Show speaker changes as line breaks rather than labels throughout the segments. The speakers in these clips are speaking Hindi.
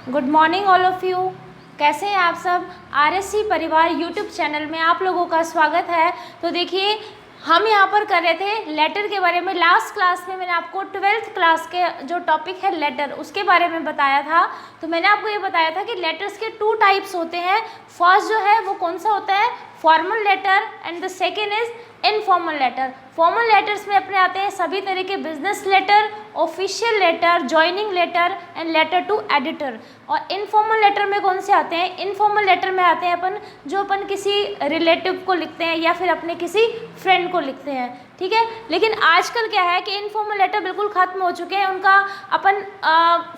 Good morning all of you. कैसे हैं आप सब। आरएससी परिवार यूट्यूब चैनल में आप लोगों का स्वागत है। तो देखिए, हम यहाँ पर कर रहे थे लेटर के बारे में। लास्ट क्लास में मैंने आपको 12th क्लास के जो टॉपिक है लेटर, उसके बारे में बताया था। तो मैंने आपको ये बताया था कि लेटर्स के 2 टाइप्स होते हैं। फर्स्ट जो है वो कौन सा होता है, formal letter, and the second is informal letter. Formal letters में अपने आते हैं सभी तरह के business letter, official letter, joining letter and letter to editor. और इनफॉर्मल लेटर में कौन से आते हैं, इनफॉर्मल लेटर में आते हैं अपन जो अपन किसी रिलेटिव को लिखते हैं या फिर अपने किसी फ्रेंड को लिखते हैं, ठीक है। लेकिन आजकल क्या है कि इनफॉर्मल लेटर बिल्कुल ख़त्म हो चुके हैं, उनका अपन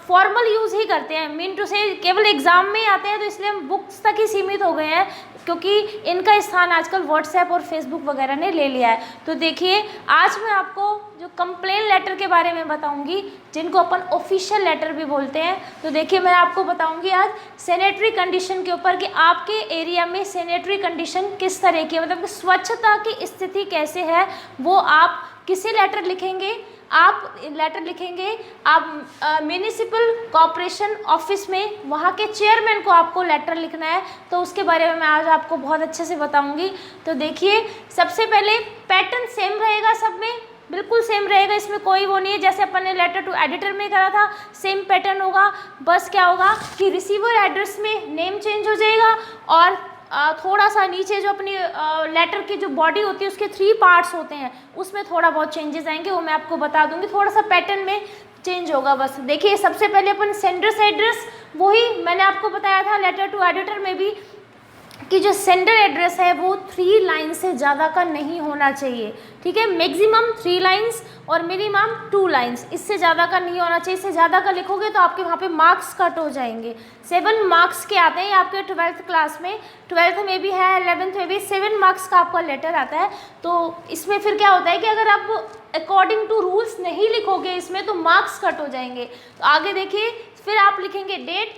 फॉर्मल यूज़ ही करते हैं। मीन टू से केवल एग्ज़ाम में ही आते हैं, तो इसलिए हम बुक्स तक ही सीमित हो गए हैं, क्योंकि इनका स्थान आजकल व्हाट्सएप और फेसबुक वगैरह ने ले लिया है। तो देखिए, आज मैं आपको जो कंप्लेन लेटर के बारे में बताऊंगी, जिनको अपन ऑफिशियल लेटर भी बोलते हैं। तो देखिए, मैं आपको बताऊंगी आज सैनिटरी कंडीशन के ऊपर कि आपके एरिया में सैनिटरी कंडीशन किस तरह की है, मतलब कि स्वच्छता की स्थिति कैसे है। वो आप किसे लेटर लिखेंगे, आप लेटर लिखेंगे आप म्यूनिसिपल कॉरपोरेशन ऑफिस में, वहाँ के चेयरमैन को आपको लेटर लिखना है। तो उसके बारे में मैं आज आपको बहुत अच्छे से बताऊंगी। तो देखिए, सबसे पहले पैटर्न सेम रहेगा, सब में बिल्कुल सेम रहेगा, इसमें कोई वो नहीं है। जैसे अपन ने लेटर टू एडिटर में करा था, सेम पैटर्न होगा। बस क्या होगा कि रिसीवर एड्रेस में नेम चेंज हो जाएगा, और थोड़ा सा नीचे जो अपनी लेटर की जो बॉडी होती है उसके 3 पार्ट्स होते हैं, उसमें थोड़ा बहुत चेंजेस आएंगे, वो मैं आपको बता दूंगी। थोड़ा सा पैटर्न में चेंज होगा बस। देखिए, सबसे पहले अपन सेंडर्स एड्रेस, वही मैंने आपको बताया था लेटर टू एडिटर में भी कि जो सेंडर एड्रेस है वो 3 लाइन से ज़्यादा का नहीं होना चाहिए, ठीक है। मैक्सिमम 3 लाइन्स और मिनिमम 2 लाइन्स, इससे ज़्यादा का नहीं होना चाहिए। इससे ज़्यादा का लिखोगे तो आपके वहाँ पे मार्क्स कट हो जाएंगे। 7 मार्क्स के आते हैं आपके 12th क्लास में, 12th में भी है, 11th में भी 7 मार्क्स का आपका लेटर आता है। तो इसमें फिर क्या होता है कि अगर आप अकॉर्डिंग टू रूल्स नहीं लिखोगे इसमें, तो मार्क्स कट हो जाएंगे। तो आगे देखिए, फिर आप लिखेंगे डेट,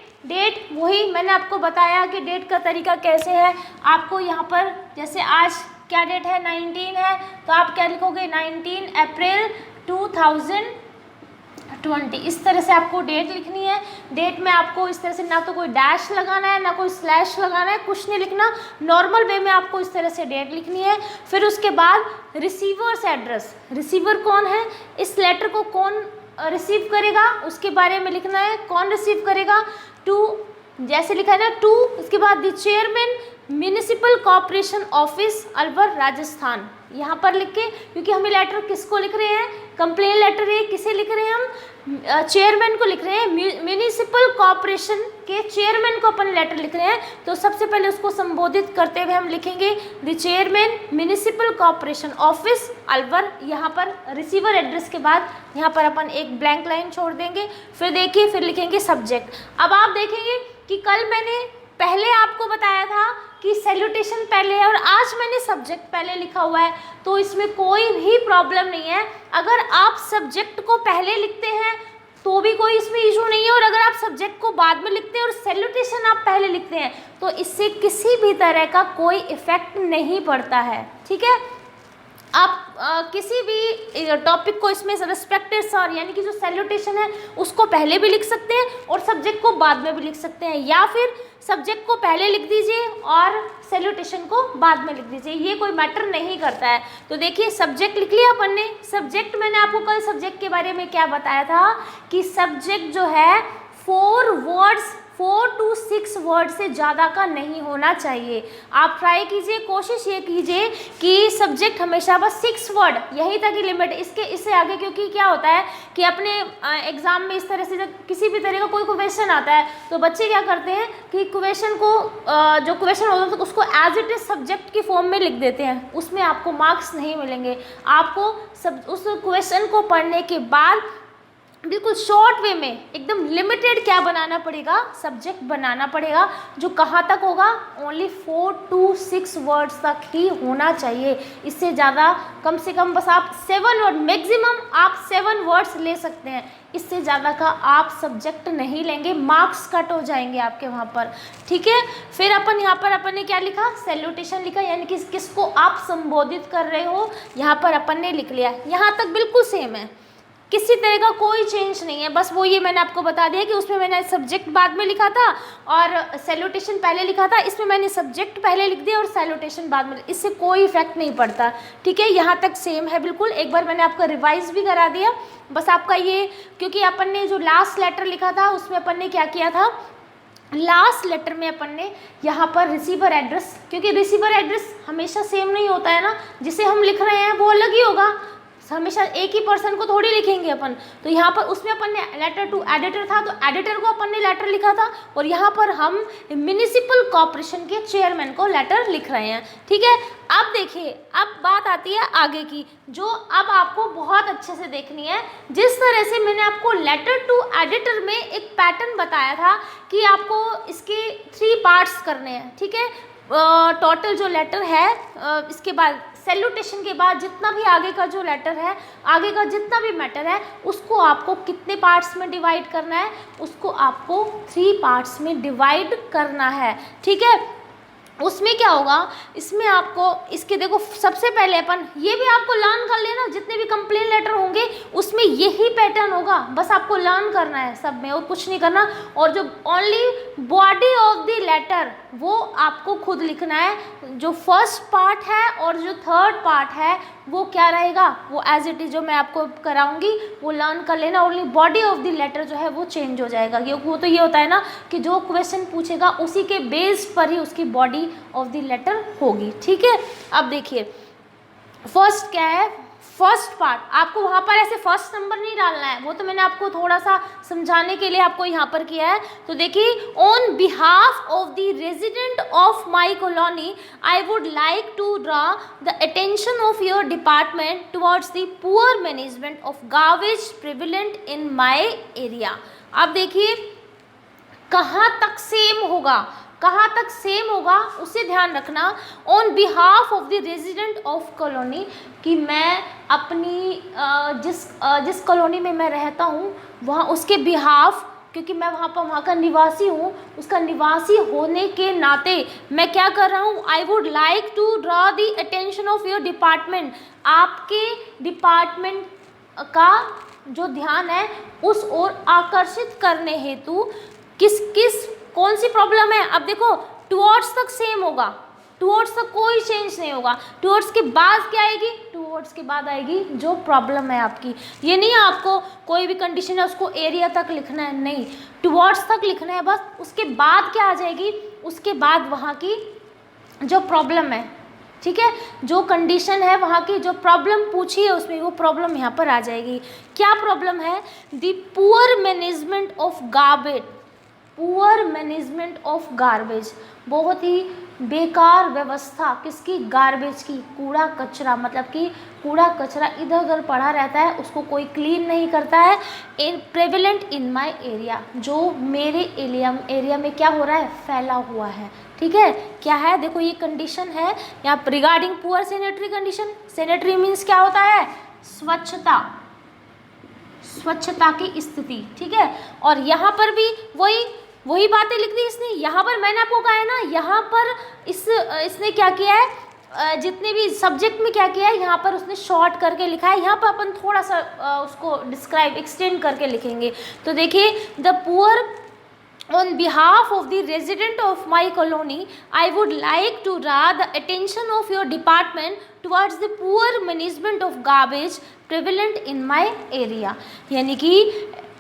वही मैंने आपको बताया कि डेट का तरीका कैसे है। आपको यहाँ पर जैसे आज क्या डेट है, 19 है, तो आप क्या लिखोगे, 19 अप्रैल 2020, इस तरह से आपको डेट लिखनी है। डेट में आपको इस तरह से ना तो कोई डैश लगाना है, ना कोई स्लैश लगाना है, कुछ नहीं लिखना, नॉर्मल वे में आपको इस तरह से डेट लिखनी है। फिर उसके बाद रिसीवर्स एड्रेस, रिसीवर कौन है, इस लेटर को कौन रिसीव करेगा उसके बारे में लिखना है। कौन रिसीव करेगा, टू, जैसे लिखा है ना टू, उसके बाद the chairman municipal corporation office Alwar Rajasthan, यहाँ पर लिख के, क्योंकि हमें लेटर किसको लिख रहे हैं, कंप्लेन लेटर है, किसे लिख रहे हैं हम, चेयरमैन को लिख रहे हैं। म्यूनिसिपल कॉरपोरेशन के चेयरमैन को अपन लेटर लिख रहे हैं, तो सबसे पहले उसको संबोधित करते हुए हम लिखेंगे the chairman municipal corporation office Alwar. यहाँ पर रिसीवर एड्रेस के बाद यहाँ पर अपन एक ब्लैंक लाइन छोड़ देंगे। फिर देखिए, फिर लिखेंगे सब्जेक्ट। अब आप देखेंगे कि कल मैंने पहले आपको बताया था कि सैल्यूटेशन पहले है, और आज मैंने सब्जेक्ट पहले लिखा हुआ है, तो इसमें कोई भी प्रॉब्लम नहीं है। अगर आप सब्जेक्ट को पहले लिखते हैं तो भी कोई इसमें इशू नहीं है, और अगर आप सब्जेक्ट को बाद में लिखते हैं और सैल्यूटेशन आप पहले लिखते हैं तो इससे किसी भी तरह का कोई इफेक्ट नहीं पड़ता है, ठीक है। आप किसी भी टॉपिक को इसमें रिस्पेक्टेड सर, यानी कि जो सैल्यूटेशन है उसको पहले भी लिख सकते हैं और सब्जेक्ट को बाद में भी लिख सकते हैं, या फिर सब्जेक्ट को पहले लिख दीजिए और सैल्यूटेशन को बाद में लिख दीजिए, ये कोई मैटर नहीं करता है। तो देखिए, सब्जेक्ट लिख लिया अपन ने। सब्जेक्ट, मैंने आपको कल सब्जेक्ट के बारे में क्या बताया था कि सब्जेक्ट जो है 4 to 6 वर्ड से ज़्यादा का नहीं होना चाहिए। आप ट्राई कीजिए, कोशिश ये कीजिए कि सब्जेक्ट हमेशा बस 6 वर्ड, यहीं तक ही लिमिट, इससे आगे, क्योंकि क्या होता है कि अपने एग्ज़ाम में इस तरह से जब किसी भी तरह का कोई क्वेश्चन आता है तो बच्चे क्या करते हैं कि क्वेश्चन को जो क्वेश्चन होता है तो उसको एज इट इज सब्जेक्ट की फॉर्म में लिख देते हैं, उसमें आपको मार्क्स नहीं मिलेंगे। आपको उस क्वेश्चन को पढ़ने के बाद बिल्कुल शॉर्ट वे में एकदम लिमिटेड क्या बनाना पड़ेगा, सब्जेक्ट बनाना पड़ेगा, जो कहाँ तक होगा, ओनली 4 to 6 वर्ड्स तक ही होना चाहिए। इससे ज़्यादा कम से कम बस आप 7 वर्ड, मैक्सिमम आप 7 वर्ड्स ले सकते हैं, इससे ज़्यादा का आप सब्जेक्ट नहीं लेंगे, मार्क्स कट हो जाएंगे आपके वहाँ पर, ठीक है। फिर अपन यहाँ पर अपन ने क्या लिखा, सैल्यूटेशन लिखा, यानी कि किसको आप संबोधित कर रहे हो, यहाँ पर अपन ने लिख लिया। यहाँ तक बिल्कुल सेम है। किसी तरह का कोई चेंज नहीं है। बस वो ये मैंने आपको बता दिया कि उसमें मैंने सब्जेक्ट बाद में लिखा था और सैल्यूटेशन पहले लिखा था, इसमें मैंने सब्जेक्ट पहले लिख दिया और सैल्यूटेशन बाद में, इससे कोई इफेक्ट नहीं पड़ता। ठीक है, यहाँ तक सेम है बिल्कुल। एक बार मैंने आपका रिवाइज भी करा दिया। बस आपका ये, क्योंकि अपन ने जो लास्ट लेटर लिखा था उसमें अपन ने क्या किया था, लास्ट लेटर में अपन ने यहाँ पर रिसीवर एड्रेस, क्योंकि रिसीवर एड्रेस हमेशा सेम नहीं होता है ना, जिसे हम लिख रहे हैं वो अलग ही होगा, हमेशा एक ही पर्सन को थोड़ी लिखेंगे अपन। तो यहाँ पर उसमें अपन ने लेटर टू एडिटर था तो एडिटर को अपन ने लेटर लिखा था, और यहाँ पर हम म्युनिसिपल कॉर्पोरेशन के चेयरमैन को लेटर लिख रहे हैं। ठीक है, अब देखिए, अब बात आती है आगे की, जो अब आपको बहुत अच्छे से देखनी है। जिस तरह से मैंने आपको लेटर टू एडिटर में एक पैटर्न बताया था कि आपको इसके 3 पार्ट्स करने हैं। ठीक है, टोटल जो लेटर है, इसके बाद सैल्यूटेशन के बाद जितना भी आगे का जो लेटर है, आगे का जितना भी मैटर है, उसको आपको कितने पार्ट्स में डिवाइड करना है, उसको आपको 3 पार्ट्स में डिवाइड करना है। ठीक है, उसमें क्या होगा, इसमें आपको इसके देखो, सबसे पहले अपन ये भी आपको लर्न कर लेना, जितने भी कंप्लेन लेटर होंगे उसमें यही पैटर्न होगा, बस आपको लर्न करना है सब में और कुछ नहीं करना। और जो only body of the letter वो आपको खुद लिखना है। जो फर्स्ट पार्ट है और जो थर्ड पार्ट है वो क्या रहेगा, वो एज इट इज जो मैं आपको कराऊंगी वो लर्न कर लेना। Only body of the letter जो है वो चेंज हो जाएगा, क्योंकि वो तो ये होता है ना कि जो क्वेश्चन पूछेगा उसी के बेस्ड पर ही उसकी बॉडी ऑफ द लेटर होगी। ठीक है, अब देखिए फर्स्ट क्या है, फर्स्ट पार्ट आपको वहाँ पर ऐसे फर्स्ट नंबर नहीं डालना है, वो तो मैंने आपको थोड़ा सा समझाने के लिए आपको यहाँ पर किया है। तो देखिए, on behalf of the resident of my colony I would like to draw the attention of your department towards the poor management of garbage prevalent in my area. अब देखिए कहाँ तक सेम होगा, कहाँ तक सेम होगा उसे ध्यान रखना। On behalf of the resident of colony, कि मैं अपनी जिस कॉलोनी में मैं रहता हूँ वहाँ उसके बिहाफ, क्योंकि मैं वहाँ का निवासी हूँ, उसका निवासी होने के नाते मैं क्या कर रहा हूँ, I would like to draw the attention of your department, आपके डिपार्टमेंट का जो ध्यान है उस ओर आकर्षित करने हेतु किस कौन सी प्रॉब्लम है। अब देखो टुवर्ड्स तक सेम होगा, टुवर्ड्स तक कोई चेंज नहीं होगा। टुवर्ड्स के बाद क्या आएगी, टुवर्ड्स के बाद आएगी जो प्रॉब्लम है आपकी। ये नहीं है आपको कोई भी कंडीशन है उसको एरिया तक लिखना है, नहीं, टुवर्ड्स तक लिखना है बस। उसके बाद क्या आ जाएगी, उसके बाद वहाँ की जो प्रॉब्लम है, ठीक है, जो कंडीशन है वहाँ की, जो प्रॉब्लम पूछी है उसमें वो प्रॉब्लम यहाँ पर आ जाएगी। क्या प्रॉब्लम है, the poor management of garbage, poor management of garbage, बहुत ही बेकार व्यवस्था किसकी, गार्बेज की, कूड़ा कचरा, मतलब कि कूड़ा कचरा इधर उधर पड़ा रहता है, उसको कोई क्लीन नहीं करता है। इन प्रेवलेंट इन माय एरिया, जो मेरे एरिया में क्या हो रहा है, फैला हुआ है। ठीक है, क्या है, देखो ये कंडीशन है यहाँ पर regarding poor sanitary condition. Sanitary means क्या होता है, स्वच्छता, स्वच्छता की स्थिति। ठीक है, और यहाँ पर भी वही बातें लिख दी इसने। यहाँ पर मैंने आपको कहा है ना, यहाँ पर इसने क्या किया है, जितने भी सब्जेक्ट में क्या किया है यहाँ पर उसने शॉर्ट करके लिखा है। यहाँ पर अपन थोड़ा सा उसको डिस्क्राइब एक्सटेंड करके लिखेंगे। तो देखिए, the poor on behalf of the resident of my colony I would like to draw the attention of your department towards the poor management of garbage prevalent in my area। यानी कि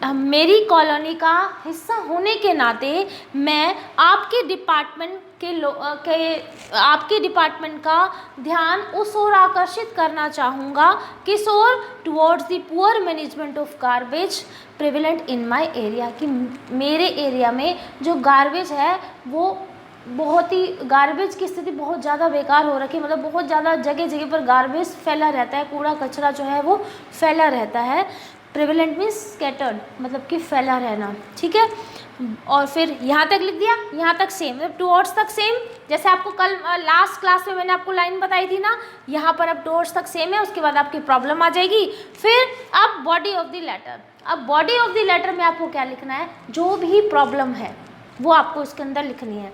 मेरी कॉलोनी का हिस्सा होने के नाते मैं आपके डिपार्टमेंट का ध्यान उस ओर आकर्षित करना चाहूँगा, किस ओर, towards the poor management of garbage prevalent in my area, कि मेरे एरिया में जो गार्बेज है वो बहुत ही, गार्बेज की स्थिति बहुत ज़्यादा बेकार हो रखी है, मतलब बहुत ज़्यादा जगह जगह पर गार्बेज फैला रहता है, कूड़ा कचरा जो है वो फैला रहता है। प्रिविलेंट मीन्स स्कैटर्ड, मतलब कि फैला रहना। ठीक है, और फिर यहाँ तक लिख दिया, यहाँ तक सेम, मतलब टुवर्ड्स तक सेम, जैसे आपको कल लास्ट क्लास में मैंने आपको लाइन बताई थी ना, यहाँ पर अब टुवर्ड्स तक सेम है, उसके बाद आपकी प्रॉब्लम आ जाएगी। फिर अब बॉडी ऑफ द लेटर, अब बॉडी ऑफ द लेटर में आपको क्या लिखना है, जो भी प्रॉब्लम है वो आपको इसके अंदर लिखनी है।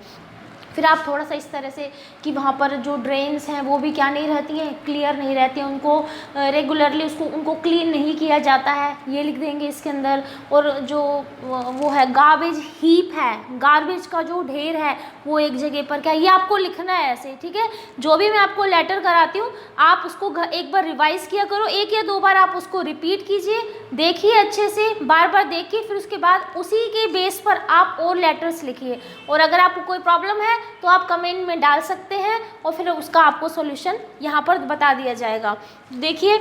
फिर आप थोड़ा सा इस तरह से कि वहाँ पर जो ड्रेन्स हैं वो भी क्या नहीं रहती हैं, क्लियर नहीं रहती हैं, उनको रेगुलरली उनको क्लीन नहीं किया जाता है, ये लिख देंगे इसके अंदर। और जो वो है गार्बेज हीप है, गार्बेज का जो ढेर है वो एक जगह पर क्या, ये आपको लिखना है ऐसे, ठीक है। जो भी मैं आपको लेटर कराती हूँ आप उसको एक बार रिवाइज़ किया करो, 1 या 2 बार आप उसको रिपीट कीजिए, देखिए अच्छे से, बार बार देखिए, फिर उसके बाद उसी के बेस पर आप और लेटर्स लिखिए। और अगर आपको कोई प्रॉब्लम है तो आप कमेंट में डाल सकते हैं और फिर उसका आपको सॉल्यूशन यहाँ पर बता दिया जाएगा। देखिए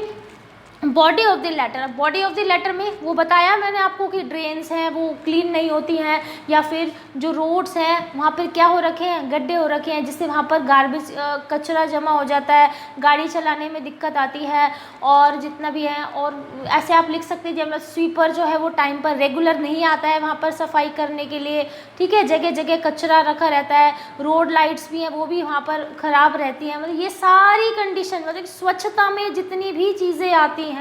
body of the letter, body of the letter में वो बताया मैंने आपको कि ड्रेन्स हैं वो क्लीन नहीं होती हैं, या फिर जो रोड्स हैं वहाँ पर क्या हो रखे हैं, गड्ढे हो रखे हैं, जिससे वहाँ पर गार्बेज कचरा जमा हो जाता है, गाड़ी चलाने में दिक्कत आती है और जितना भी है। और ऐसे आप लिख सकते हैं जब स्वीपर जो है वो टाइम पर रेगुलर नहीं आता है वहाँ पर सफाई करने के लिए, ठीक है, जगह जगह कचरा रखा रहता है, रोड लाइट्स भी हैं वो भी वहाँ पर ख़राब रहती हैं। मतलब ये सारी कंडीशन, मतलब स्वच्छता में जितनी भी चीज़ें आती हैं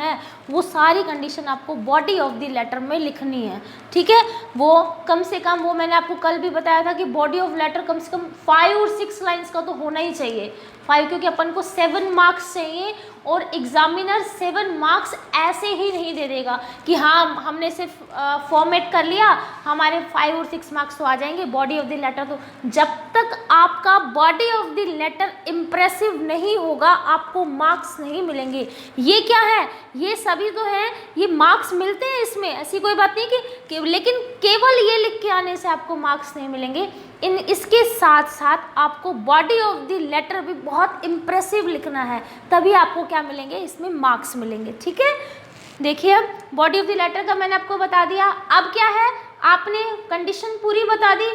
वो सारी कंडीशन आपको बॉडी ऑफ द लेटर में लिखनी है, ठीक है। वो कम से कम, वो मैंने आपको कल भी बताया था कि बॉडी ऑफ लेटर कम से कम 5 और 6 लाइंस का तो होना ही चाहिए, 5, क्योंकि अपन को 7 मार्क्स चाहिए और एग्जामिनर 7 मार्क्स ऐसे ही नहीं दे देगा कि हाँ हमने सिर्फ फॉर्मेट कर लिया हमारे 5 और 6 मार्क्स तो आ जाएंगे। बॉडी ऑफ द लेटर तो जब तक आपका body of the letter impressive नहीं होगा आपको मार्क्स नहीं मिलेंगे। ये क्या है, ये सभी तो हैं, ये मार्क्स मिलते हैं इसमें, ऐसी कोई बात नहीं कि लेकिन केवल ये लिख के आने से आपको मार्क्स नहीं मिलेंगे। इसके साथ साथ आपको बॉडी ऑफ द लेटर भी बहुत इम्प्रेसिव लिखना है, तभी आपको क्या मिलेंगे, इसमें मार्क्स मिलेंगे, ठीक है। देखिए बॉडी ऑफ द लेटर का मैंने आपको बता दिया। अब क्या है, आपने कंडीशन पूरी बता दी,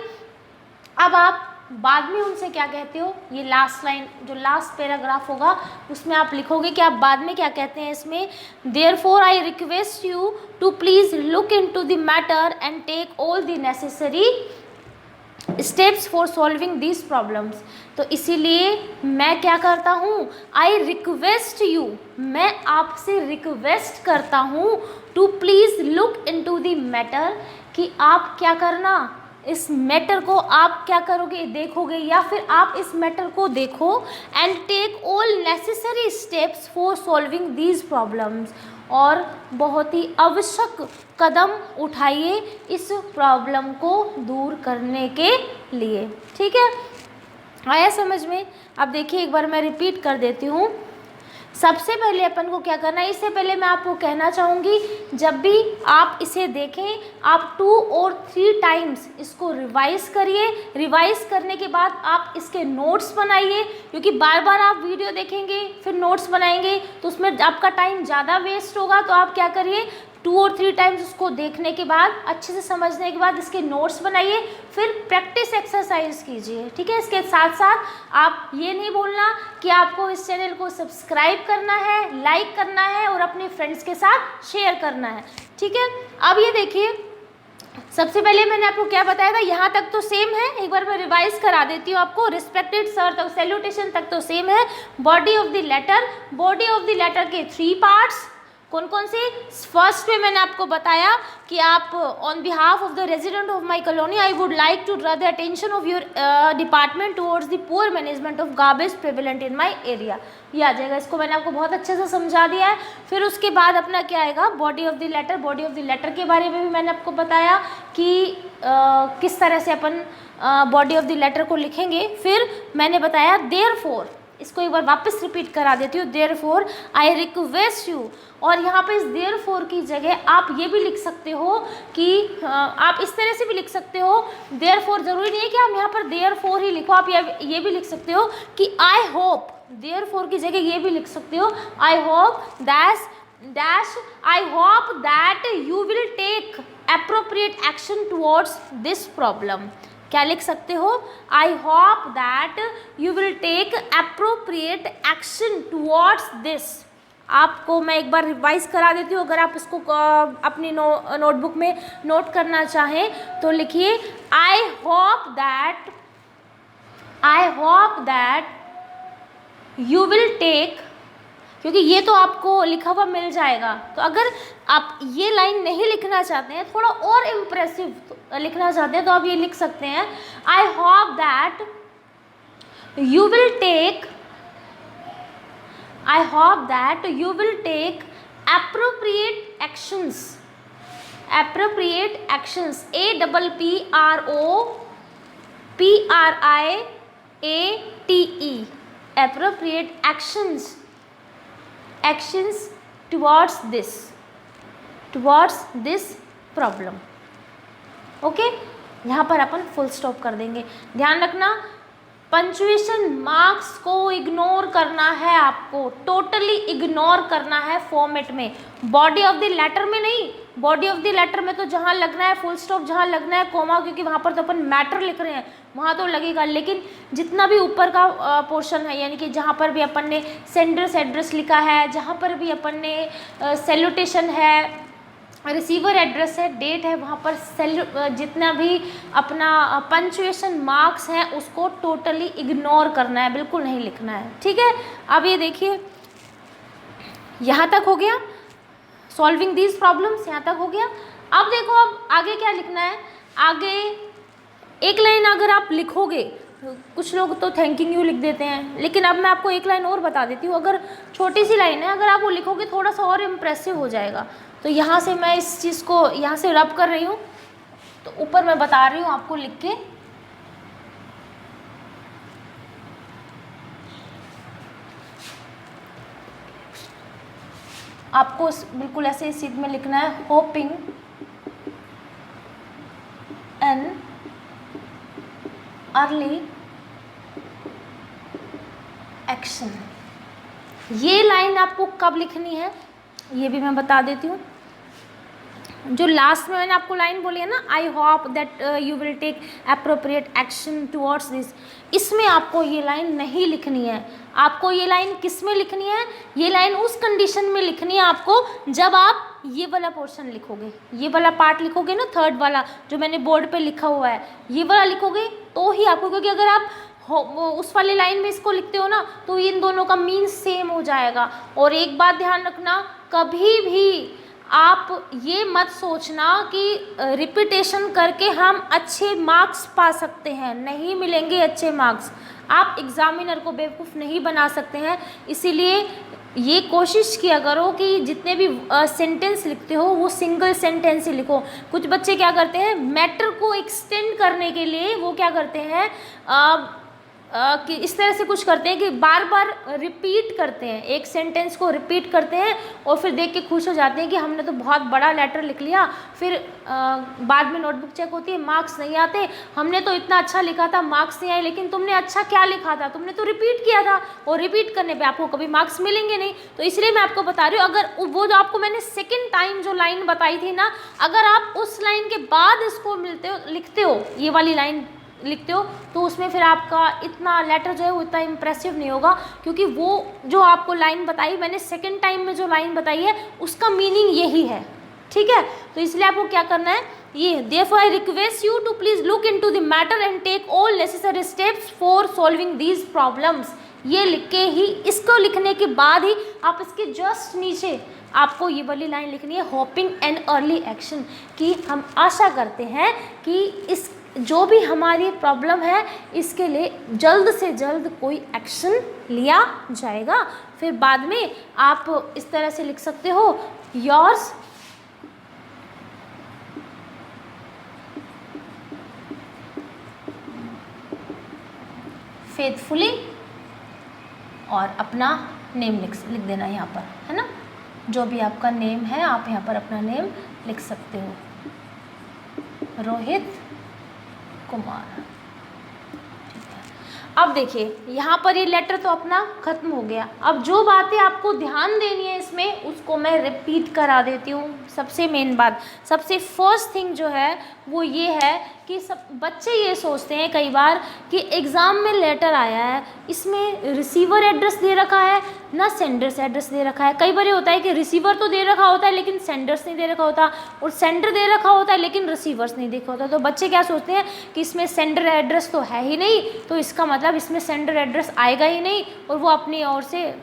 अब आप बाद में उनसे क्या कहते हो, ये लास्ट लाइन जो लास्ट पैराग्राफ होगा उसमें आप लिखोगे कि आप बाद में क्या कहते हैं इसमें। Therefore I request you to please look into the matter and take all the necessary steps for solving these problems. तो इसीलिए मैं क्या करता हूँ, आई रिक्वेस्ट यू, मैं आपसे रिक्वेस्ट करता हूँ, to please look into the matter, कि आप क्या करना, इस मैटर को आप क्या करोगे, देखोगे, या फिर आप इस मैटर को देखो, and take all necessary steps for solving these problems, और बहुत ही आवश्यक कदम उठाइए इस प्रॉब्लम को दूर करने के लिए, ठीक है। आया समझ में। अब देखिए एक बार मैं रिपीट कर देती हूँ। सबसे पहले अपन को क्या करना है, इससे पहले मैं आपको कहना चाहूँगी जब भी आप इसे देखें आप 2 और 3 टाइम्स इसको रिवाइज़ करिए। रिवाइज़ करने के बाद आप इसके नोट्स बनाइए, क्योंकि बार बार आप वीडियो देखेंगे फिर नोट्स बनाएंगे तो उसमें आपका टाइम ज़्यादा वेस्ट होगा। तो आप क्या करिए, 2 और 3 टाइम्स उसको देखने के बाद, अच्छे से समझने के बाद इसके नोट्स बनाइए, फिर प्रैक्टिस एक्सरसाइज कीजिए, ठीक है। इसके साथ साथ आप ये नहीं भूलना कि आपको इस चैनल को सब्सक्राइब करना है, लाइक करना है और अपने फ्रेंड्स के साथ शेयर करना है, ठीक है। अब ये देखिए, सबसे पहले मैंने आपको क्या बताया था, यहाँ तक तो सेम है, एक बार मैं रिवाइज करा देती हूँ आपको। रिस्पेक्टेड सर तक, सैल्यूटेशन तक तो सेम है। Body of the letter, body of the letter के 3 पार्ट्स कौन कौन से। फर्स्ट में मैंने आपको बताया कि आप on behalf of the resident of my colony I would like to draw the attention of your department towards the poor management of garbage prevalent in my area. ये आ जाएगा, इसको मैंने आपको बहुत अच्छे से समझा दिया है। फिर उसके बाद अपना क्या आएगा, body of the letter. Body of the letter के बारे में भी मैंने आपको बताया कि किस तरह से अपन बॉडी ऑफ द लेटर को लिखेंगे। फिर मैंने बताया देयरफॉर, इसको एक बार वापस रिपीट करा देती हूँ। देयरफॉर आई रिक्वेस्ट यू, और यहाँ पे इस देयरफॉर की जगह आप ये भी लिख सकते हो कि आप इस तरह से भी लिख सकते हो। देयरफॉर जरूरी नहीं है कि आप यहाँ पर देयरफॉर ही लिखो, आप ये भी लिख सकते हो कि आई होप। देयरफॉर की जगह ये भी लिख सकते हो I hope dash I hope that you will take appropriate action towards this problem. क्या लिख सकते हो, I hope that you will take appropriate action towards this. आपको मैं एक बार रिवाइज करा देती हूँ, अगर आप इसको अपनी नोटबुक में नोट करना चाहें तो लिखिए I hope that you will take, क्योंकि ये तो आपको लिखा हुआ मिल जाएगा। तो अगर आप ये लाइन नहीं लिखना चाहते हैं, थोड़ा और इम्प्रेसिव लिखना चाहते हैं, तो आप ये लिख सकते हैं आई hope that you will take, I hope that you will take appropriate actions, appropriate actions, APPROPRIATE, appropriate actions, actions towards this problem. Okay, यहाँ पर अपन फुल स्टॉप कर देंगे। ध्यान रखना, पंचुएशन मार्क्स को इग्नोर करना है, आपको टोटली इग्नोर करना है फॉर्मेट में, बॉडी ऑफ द लेटर में नहीं। बॉडी ऑफ द लेटर में तो जहाँ लगना है फुल स्टॉप, जहाँ लगना है कोमा, क्योंकि वहाँ पर तो अपन मैटर लिख रहे हैं, वहाँ तो लगेगा। लेकिन जितना भी ऊपर का पोर्शन है, यानी कि जहाँ पर भी अपन ने सेंडर्स एड्रेस लिखा है, जहाँ पर भी अपन ने सैल्यूटेशन है, रिसीवर एड्रेस है, डेट है, वहाँ पर जितना भी अपना पंचुएशन मार्क्स हैं उसको टोटली इग्नोर करना है, बिल्कुल नहीं लिखना है। ठीक है, अब ये देखिए, यहाँ तक हो गया, सॉल्विंग दीज प्रॉब्लम्स यहाँ तक हो गया। अब देखो, अब आगे क्या लिखना है। आगे एक लाइन अगर आप लिखोगे, कुछ लोग तो थैंकिंग यू लिख देते हैं, लेकिन अब मैं आपको एक लाइन और बता देती हूँ। अगर छोटी सी लाइन है, अगर आप वो लिखोगे थोड़ा सा और इम्प्रेसिव हो जाएगा। तो यहाँ से मैं इस चीज़ को यहाँ से रब कर रही हूँ, तो ऊपर मैं बता रही हूँ आपको लिख के। आपको बिल्कुल ऐसे सीध में लिखना है, होपिंग एन अर्ली एक्शन। ये लाइन आपको कब लिखनी है ये भी मैं बता देती हूँ। जो लास्ट में मैंने आपको लाइन बोली है ना, I hope that you will take appropriate action towards this, इसमें आपको ये लाइन नहीं लिखनी है। आपको ये लाइन किस में लिखनी है? ये लाइन उस कंडीशन में लिखनी है आपको जब आप ये वाला पोर्शन लिखोगे, ये वाला पार्ट लिखोगे ना, थर्ड वाला जो मैंने बोर्ड पे लिखा हुआ है, ये वाला लिखोगे तो ही आपको, क्योंकि अगर आप उस वाली लाइन में इसको लिखते हो ना तो इन दोनों का मीन सेम हो जाएगा। और एक बात ध्यान रखना, कभी भी आप ये मत सोचना कि रिपीटेशन करके हम अच्छे मार्क्स पा सकते हैं, नहीं मिलेंगे अच्छे मार्क्स। आप एग्जामिनर को बेवकूफ़ नहीं बना सकते हैं। इसीलिए ये कोशिश किया करो कि जितने भी सेंटेंस लिखते हो वो सिंगल सेंटेंस ही लिखो। कुछ बच्चे क्या करते हैं, मैटर को एक्सटेंड करने के लिए वो क्या करते हैं कि इस तरह से कुछ करते हैं कि बार बार रिपीट करते हैं, एक सेंटेंस को रिपीट करते हैं और फिर देख के खुश हो जाते हैं कि हमने तो बहुत बड़ा लेटर लिख लिया। फिर बाद में नोटबुक चेक होती है, मार्क्स नहीं आते, हमने तो इतना अच्छा लिखा था, मार्क्स नहीं आए। लेकिन तुमने अच्छा क्या लिखा था? तुमने तो रिपीट किया था, और रिपीट करने पे आपको कभी मार्क्स मिलेंगे नहीं। तो इसलिए मैं आपको बता रही हूँ, अगर वो जो आपको मैंने सेकेंड टाइम जो लाइन बताई थी ना, अगर आप उस लाइन के बाद इसको लिखते हो, ये वाली लाइन लिखते हो, तो उसमें फिर आपका इतना लेटर जो है वो इतना इम्प्रेसिव नहीं होगा, क्योंकि वो जो आपको लाइन बताई मैंने सेकंड टाइम में जो लाइन बताई है उसका मीनिंग यही है। ठीक है, तो इसलिए आपको क्या करना है, ये therefore I request you to please look into the matter and take all necessary steps for solving these problems। ये लिख के ही, इसको लिखने के बाद ही आप इसके जस्ट नीचे आपको ये वाली लाइन लिखनी है, होपिंग एन अर्ली एक्शन, कि हम आशा करते हैं कि इस जो भी हमारी प्रॉब्लम है इसके लिए जल्द से जल्द कोई एक्शन लिया जाएगा। फिर बाद में आप इस तरह से लिख सकते हो, योर्स फेथफुली, और अपना नेम लिख देना यहाँ पर, है ना। जो भी आपका नेम है आप यहाँ पर अपना नेम लिख सकते हो, रोहित कुमार। ठीक है, अब देखिए यहाँ पर ये लेटर तो अपना ख़त्म हो गया। अब जो बातें आपको ध्यान देनी है इसमें उसको मैं रिपीट करा देती हूँ। सबसे मेन बात, सबसे फर्स्ट थिंग जो है वो ये है कि सब बच्चे ये सोचते हैं कई बार कि एग्ज़ाम में लेटर आया है, इसमें रिसीवर एड्रेस दे रखा है ना सेंडर्स एड्रेस दे रखा है। कई बार ये होता है कि रिसीवर तो दे रखा होता है लेकिन सेंडर्स नहीं दे रखा होता, और सेंडर दे रखा होता है लेकिन रिसीवर्स नहीं देखा होता। तो बच्चे क्या सोचते हैं कि इसमें सेंडर एड्रेस तो है ही नहीं, तो इसका मतलब इसमें सेंडर एड्रेस आएगा ही नहीं, और वो अपनी ओर से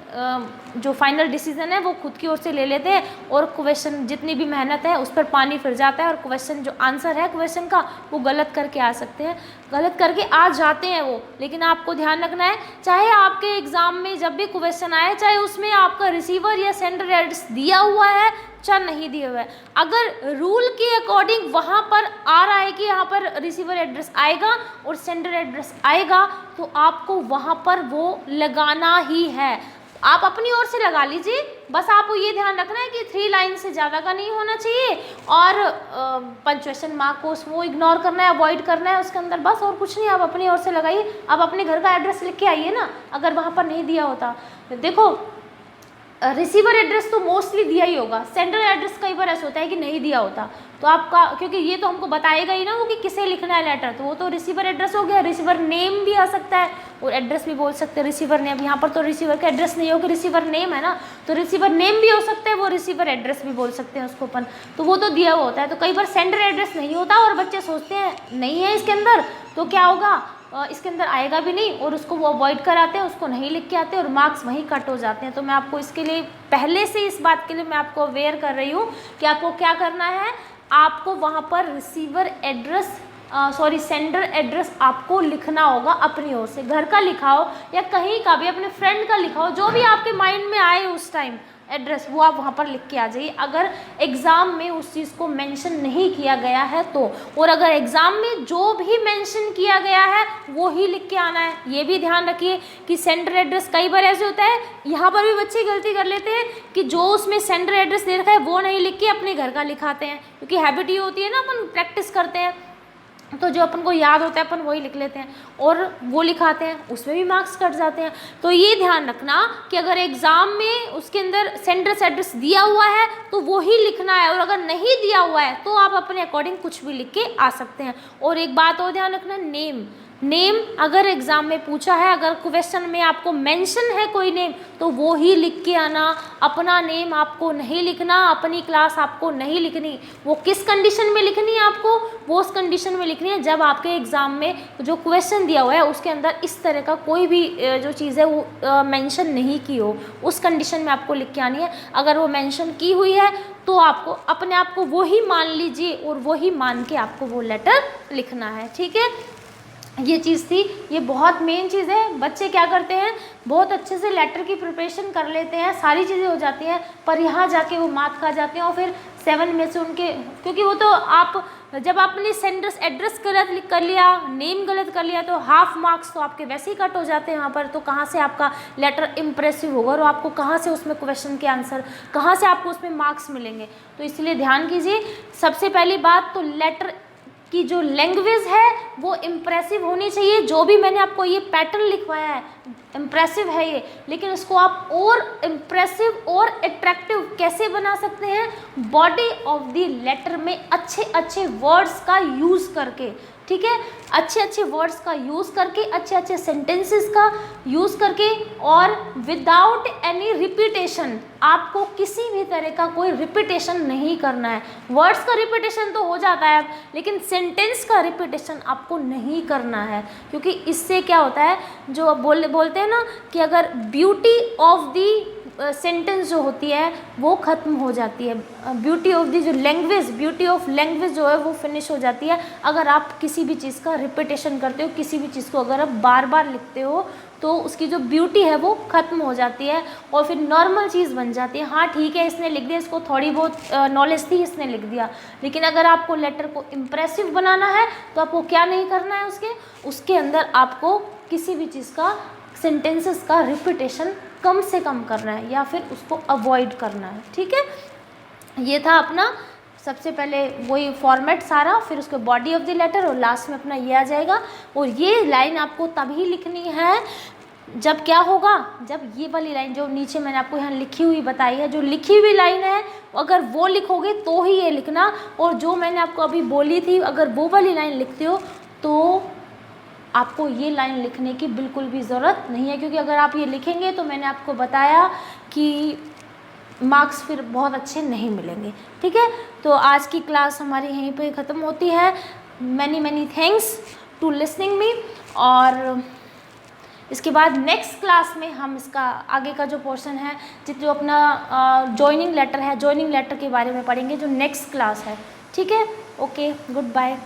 जो फाइनल डिसीजन है वो खुद की ओर से ले लेते हैं, और क्वेश्चन जितनी भी मेहनत है उस पर पानी फिर जाता है, और क्वेश्चन जो आंसर है क्वेश्चन का वो गलत गलत करके आ सकते हैं, गलत करके आ जाते हैं वो। लेकिन आपको ध्यान रखना है, चाहे आपके एग्ज़ाम में जब भी क्वेश्चन आए, चाहे उसमें आपका रिसीवर या सेंडर एड्रेस दिया हुआ है चाहे नहीं दिया हुआ है, अगर रूल के अकॉर्डिंग वहाँ पर आ रहा है कि यहाँ पर रिसीवर एड्रेस आएगा और सेंडर एड्रेस आएगा, तो आपको वहाँ पर वो लगाना ही है। आप अपनी ओर से लगा लीजिए, बस आपको ये ध्यान रखना है कि 3 लाइन से ज़्यादा का नहीं होना चाहिए, और पंक्चुएशन मार्क को वो इग्नोर करना है, अवॉइड करना है उसके अंदर, बस और कुछ नहीं। आप अपनी ओर से लगाइए, आप अपने घर का एड्रेस लिख के आइए ना, अगर वहाँ पर नहीं दिया होता। देखो रिसीवर एड्रेस तो मोस्टली दिया ही होगा, सेंडर एड्रेस कई बार ऐसा होता है कि नहीं दिया होता, तो आपका, क्योंकि ये तो हमको बताएगा ही ना वो कि किसे लिखना है लेटर, तो वो तो रिसीवर एड्रेस हो गया। रिसीवर नेम भी आ सकता है और एड्रेस भी बोल सकते हैं, रिसीवर नेम। यहाँ पर तो रिसीवर का एड्रेस नहीं होगा, रिसीवर नेम है ना, तो रिसीवर नेम भी हो सकता है, वो रिसीवर एड्रेस भी बोल सकते हैं उसको अपन, तो वो तो दिया हुआ होता है। तो कई बार सेंडर एड्रेस नहीं होता और बच्चे सोचते हैं नहीं है इसके अंदर, तो क्या होगा, इसके अंदर आएगा भी नहीं और उसको वो अवॉइड कराते हैं, उसको नहीं लिख के आते और मार्क्स वहीं कट हो जाते हैं। तो मैं आपको इसके लिए पहले से इस बात के लिए मैं आपको अवेयर कर रही हूँ कि आपको क्या करना है, आपको वहाँ पर रिसीवर एड्रेस सेंडर एड्रेस आपको लिखना होगा अपनी ओर से। घर का लिखाओ या कहीं का भी, अपने फ्रेंड का लिखाओ, जो भी आपके माइंड में आए उस टाइम एड्रेस, वो आप वहाँ पर लिख के आ जाइए, अगर एग्ज़ाम में उस चीज़ को मेंशन नहीं किया गया है तो। और अगर एग्ज़ाम में जो भी मेंशन किया गया है वो ही लिख के आना है। ये भी ध्यान रखिए कि सेंडर एड्रेस, कई बार ऐसे होता है, यहाँ पर भी बच्चे गलती कर लेते हैं कि जो उसमें सेंडर एड्रेस दे रखा है वो नहीं लिख के अपने घर का लिखाते हैं, क्योंकि हैबिट ये होती है ना, अपन प्रैक्टिस करते हैं तो जो अपन को याद होता है अपन वही लिख लेते हैं और वो लिखाते हैं, उसमें भी मार्क्स कट जाते हैं। तो ये ध्यान रखना कि अगर एग्ज़ाम में उसके अंदर सेंडर एड्रेस दिया हुआ है तो वो ही लिखना है, और अगर नहीं दिया हुआ है तो आप अपने अकॉर्डिंग कुछ भी लिख के आ सकते हैं। और एक बात और ध्यान रखना, नेम अगर एग्ज़ाम में पूछा है, अगर क्वेश्चन में आपको मेंशन है कोई नेम, तो वो ही लिख के आना। अपना नेम आपको नहीं लिखना, अपनी क्लास आपको नहीं लिखनी। वो किस कंडीशन में लिखनी है आपको, वो उस कंडीशन में लिखनी है जब आपके एग्ज़ाम में जो क्वेश्चन दिया हुआ है उसके अंदर इस तरह का कोई भी जो चीज़ है वो मेंशन नहीं की हो, उस कंडीशन में आपको लिख के आनी है। अगर वो मेंशन की हुई है तो आपको अपने आप को वो ही मान लीजिए और वो ही मान के आपको वो लेटर लिखना है। ठीक है, ये चीज़ थी, ये बहुत मेन चीज़ है। बच्चे क्या करते हैं, बहुत अच्छे से लेटर की प्रिपरेशन कर लेते हैं, सारी चीज़ें हो जाती हैं, पर यहाँ जाके वो मात खा जाते हैं और फिर 7 में से उनके, क्योंकि वो तो आप जब आपने सेंडर एड्रेस गलत कर लिया, नेम गलत कर लिया, तो हाफ मार्क्स तो आपके वैसे ही कट हो जाते हैं वहाँ पर। तो कहाँ से आपका लेटर इम्प्रेसिव होगा और आपको कहाँ से उसमें क्वेश्चन के आंसर, कहाँ से आपको उसमें मार्क्स मिलेंगे। तो इसलिए ध्यान कीजिए, सबसे पहली बात तो लेटर की जो लैंग्वेज है वो इम्प्रेसिव होनी चाहिए। जो भी मैंने आपको ये पैटर्न लिखवाया है इम्प्रेसिव है ये, लेकिन इसको आप और इम्प्रेसिव और अट्रैक्टिव कैसे बना सकते हैं, बॉडी ऑफ द लेटर में अच्छे अच्छे वर्ड्स का यूज़ करके। ठीक है, अच्छे अच्छे वर्ड्स का यूज़ करके, अच्छे अच्छे सेंटेंसेस का यूज़ करके, और विदाउट एनी रिपीटेशन। आपको किसी भी तरह का कोई रिपीटेशन नहीं करना है। वर्ड्स का रिपीटेशन तो हो जाता है, लेकिन सेंटेंस का रिपीटेशन आपको नहीं करना है, क्योंकि इससे क्या होता है, जो बोलते हैं ना कि अगर ब्यूटी ऑफ दी सेंटेंस जो होती है वो ख़त्म हो जाती है, ब्यूटी ऑफ दी जो लैंग्वेज, ब्यूटी ऑफ लैंग्वेज जो है वो फिनिश हो जाती है। अगर आप किसी भी चीज़ का रिपीटेशन करते हो, किसी भी चीज़ को अगर आप बार बार लिखते हो, तो उसकी जो ब्यूटी है वो ख़त्म हो जाती है और फिर नॉर्मल चीज़ बन जाती है। हाँ ठीक है, इसने लिख दिया, इसको थोड़ी बहुत नॉलेज थी, इसने लिख दिया, लेकिन अगर आपको लेटर को इम्प्रेसिव बनाना है तो आपको क्या नहीं करना है, उसके अंदर आपको किसी भी चीज़ का, सेंटेंसेस का रिपीटेशन कम से कम करना है या फिर उसको अवॉइड करना है। ठीक है, ये था अपना सबसे पहले वही फॉर्मेट सारा, फिर उसके बॉडी ऑफ द लेटर और लास्ट में अपना ये आ जाएगा। और ये लाइन आपको तभी लिखनी है जब क्या होगा, जब ये वाली लाइन जो नीचे मैंने आपको यहाँ लिखी हुई बताई है, जो लिखी हुई लाइन है अगर वो लिखोगे तो ही ये लिखना। और जो मैंने आपको अभी बोली थी, अगर वो वाली लाइन लिखते हो तो आपको ये लाइन लिखने की बिल्कुल भी ज़रूरत नहीं है, क्योंकि अगर आप ये लिखेंगे तो मैंने आपको बताया कि मार्क्स फिर बहुत अच्छे नहीं मिलेंगे। ठीक है, तो आज की क्लास हमारी यहीं पे ख़त्म होती है। Many thanks to listening me. और इसके बाद नेक्स्ट क्लास में हम इसका आगे का जो पोर्शन है, जो अपना जॉइनिंग लेटर है, जॉइनिंग लेटर के बारे में पढ़ेंगे, जो नेक्स्ट क्लास है। ठीक है, ओके, गुड बाय।